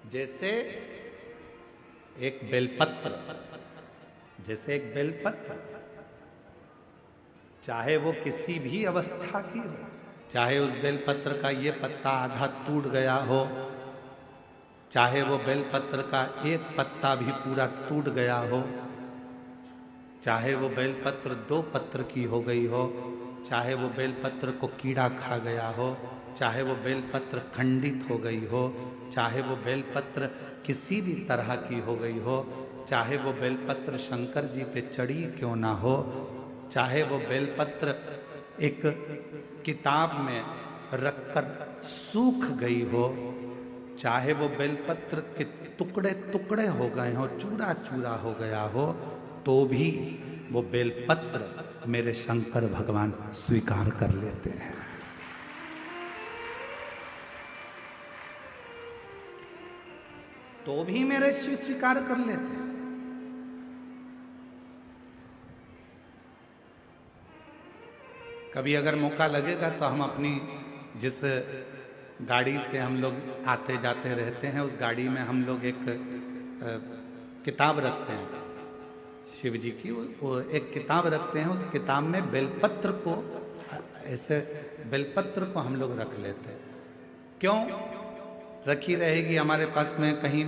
जैसे एक बेलपत्र, जैसे एक बेलपत्र, चाहे वो किसी भी अवस्था की हो, चाहे उस बेलपत्र का ये पत्ता आधा टूट गया हो, चाहे वो बेलपत्र का एक पत्ता भी पूरा टूट गया हो, चाहे वो बेलपत्र 2 पत्र की हो गई हो, चाहे वो बेलपत्र को कीड़ा खा गया हो, चाहे वो बेलपत्र खंडित हो गई हो, चाहे वो बेलपत्र किसी भी तरह की हो गई हो, चाहे वो बेलपत्र शंकर जी पे चढ़ी क्यों ना हो, चाहे वो बेलपत्र एक किताब में रखकर सूख गई हो, चाहे वो बेलपत्र के टुकड़े टुकड़े हो गए हो, चूरा चूरा हो गया हो, तो भी वो बेलपत्र मेरे शंकर भगवान स्वीकार कर लेते हैं। तो भी मेरे शिव स्वीकार कर लेते हैं। कभी अगर मौका लगेगा तो हम अपनी जिस गाड़ी से हम लोग आते जाते रहते हैं, उस गाड़ी में हम लोग एक किताब रखते हैं शिव जी की, वो एक किताब रखते हैं। उस किताब में बेलपत्र को, ऐसे बेलपत्र को हम लोग रख लेते हैं। क्यों रखी रहेगी? हमारे पास में कहीं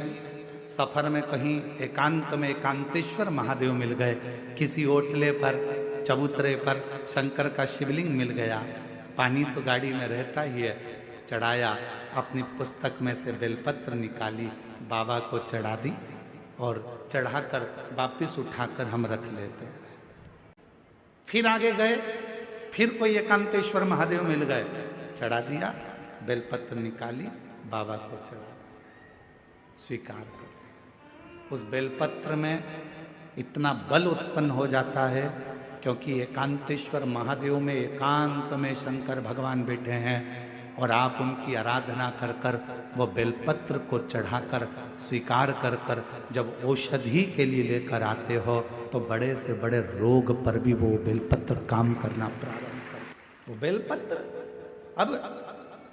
सफर में कहीं एकांत में एकांतेश्वर महादेव मिल गए, किसी ओटले पर चबूतरे पर शंकर का शिवलिंग मिल गया, पानी तो गाड़ी में रहता ही है, चढ़ाया, अपनी पुस्तक में से बेलपत्र निकाली, बाबा को चढ़ा दी और चढ़ाकर वापिस उठाकर हम रख लेते हैं। फिर आगे गए, फिर कोई एकांतेश्वर महादेव मिल गए, चढ़ा दिया, बेलपत्र निकाली, बाबा को चढ़ा दिया, स्वीकार कर। उस बेलपत्र में इतना बल उत्पन्न हो जाता है, क्योंकि एकांतेश्वर महादेव में एकांत में शंकर भगवान बैठे हैं और आप उनकी आराधना कर कर वो बेलपत्र को चढ़ाकर स्वीकार कर कर जब औषधि के लिए लेकर आते हो, तो बड़े से बड़े रोग पर भी वो बेलपत्र काम करना प्रारंभ कर। वो बेलपत्र, अब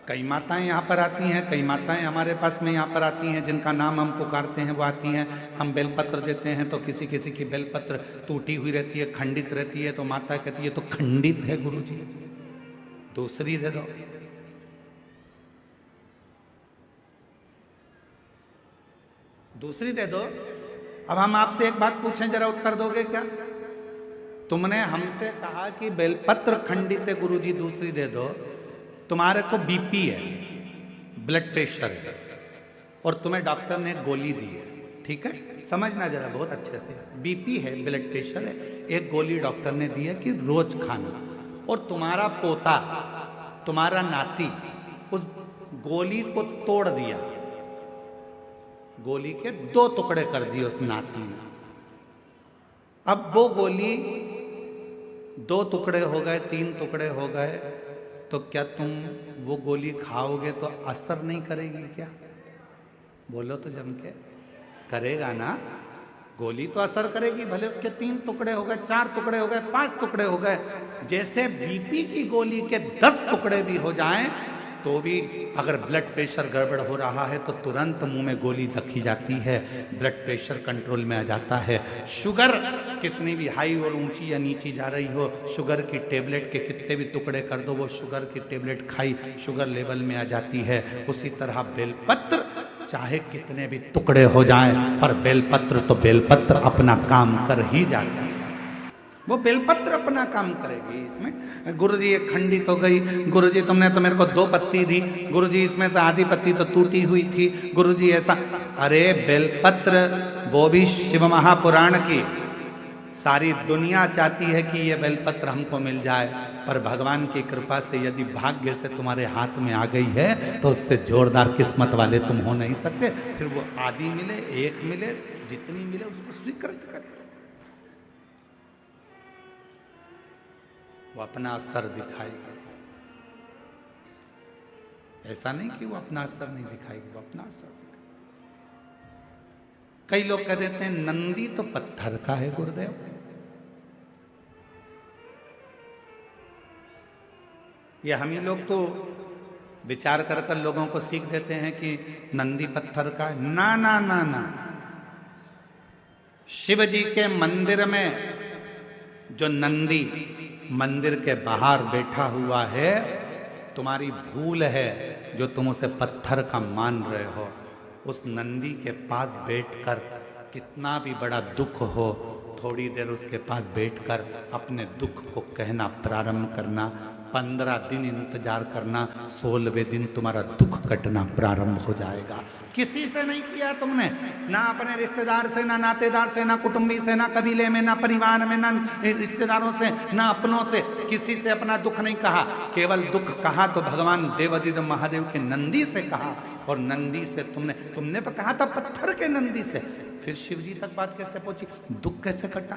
कई माताएं यहाँ पर आती हैं, कई माताएं हमारे पास में यहाँ पर आती हैं, जिनका नाम हम पुकारते हैं वो आती हैं, हम बेलपत्र देते हैं तो किसी किसी की बेलपत्र टूटी हुई रहती है, खंडित रहती है, तो माता कहती है तो खंडित है गुरुजी, दूसरी दे दो। दूसरी दे दो। अब हम आपसे एक बात पूछें, जरा उत्तर दोगे क्या? तुमने हमसे कहा कि बेलपत्र खंडित है गुरुजी, दूसरी दे दो। तुम्हारे को बीपी है, ब्लड प्रेशर है, और तुम्हें डॉक्टर ने गोली दी है, ठीक है, समझना जरा बहुत अच्छे से, बीपी है, ब्लड प्रेशर है, एक गोली डॉक्टर ने दी है कि रोज खाना, और तुम्हारा पोता, तुम्हारा नाती उस गोली को तोड़ दिया, गोली के 2 टुकड़े कर दिए उस नाती ने। अब वो गोली 2 टुकड़े हो गए, 3 टुकड़े हो गए, तो क्या तुम वो गोली खाओगे तो असर नहीं करेगी क्या? बोलो तो जम के, करेगा ना? गोली तो असर करेगी, भले उसके 3 टुकड़े हो गए, 4 टुकड़े हो गए, 5 टुकड़े हो गए। जैसे बीपी की गोली के 10 टुकड़े भी हो जाएं, तो भी अगर ब्लड प्रेशर गड़बड़ हो रहा है तो तुरंत मुंह में गोली रखी जाती है, ब्लड प्रेशर कंट्रोल में आ जाता है। शुगर कितनी भी हाई और ऊंची या नीची जा रही हो, शुगर की टेबलेट के कितने भी टुकड़े कर दो, वो शुगर की टेबलेट खाई, शुगर लेवल में आ जाती है। उसी तरह बेलपत्र चाहे कितने भी टुकड़े हो जाएं, पर बेलपत्र तो बेलपत्र अपना काम कर ही जाता है। वो बेलपत्र अपना काम करेगी। इसमें गुरुजी एक खंडित हो गई, गुरुजी तुमने तो मेरे को 2 पत्ती दी, गुरुजी इसमें से आधी पत्ती तो टूटी हुई थी, गुरुजी ऐसा। अरे बेलपत्र, वो भी शिव महापुराण की, सारी दुनिया चाहती है कि ये बेलपत्र हमको मिल जाए, पर भगवान की कृपा से यदि भाग्य से तुम्हारे हाथ में आ गई है तो उससे जोरदार किस्मत वाले तुम हो नहीं सकते। फिर वो आधी मिले, 1 मिले, जितनी मिले उसको स्वीकृत करें। वो अपना असर दिखाएगी, ऐसा नहीं कि वो अपना असर नहीं दिखाएगी, वो अपना असर दिखाएगी। कई लोग कह देते हैं नंदी तो पत्थर का है गुरुदेव, ये हम ही लोग तो विचार कर कर लोगों को सीख देते हैं कि नंदी पत्थर का है। ना ना ना ना, शिव जी के मंदिर में जो नंदी मंदिर के बाहर बैठा हुआ है, तुम्हारी भूल है जो तुम उसे पत्थर का मान रहे हो। उस नंदी के पास बैठकर कितना भी बड़ा दुख हो, थोड़ी देर उसके पास बैठकर अपने दुख को कहना प्रारंभ करना। 15 दिन इंतजार करना, 16वें दिन तुम्हारा दुख कटना प्रारंभ हो जाएगा। किसी से नहीं किया तुमने, ना अपने रिश्तेदार से, ना नातेदार से, ना कुटुंबी से, ना कबीले में, ना परिवार में, ना रिश्तेदारों से, ना अपनों से, किसी से अपना दुख नहीं कहा। केवल दुख कहा तो भगवान देवादिदेव महादेव के नंदी से कहा। और नंदी से तुमने तो कहा था पत्थर के नंदी से। फिर शिव जी तक बात कैसे पहुंची, दुख कैसे कटा?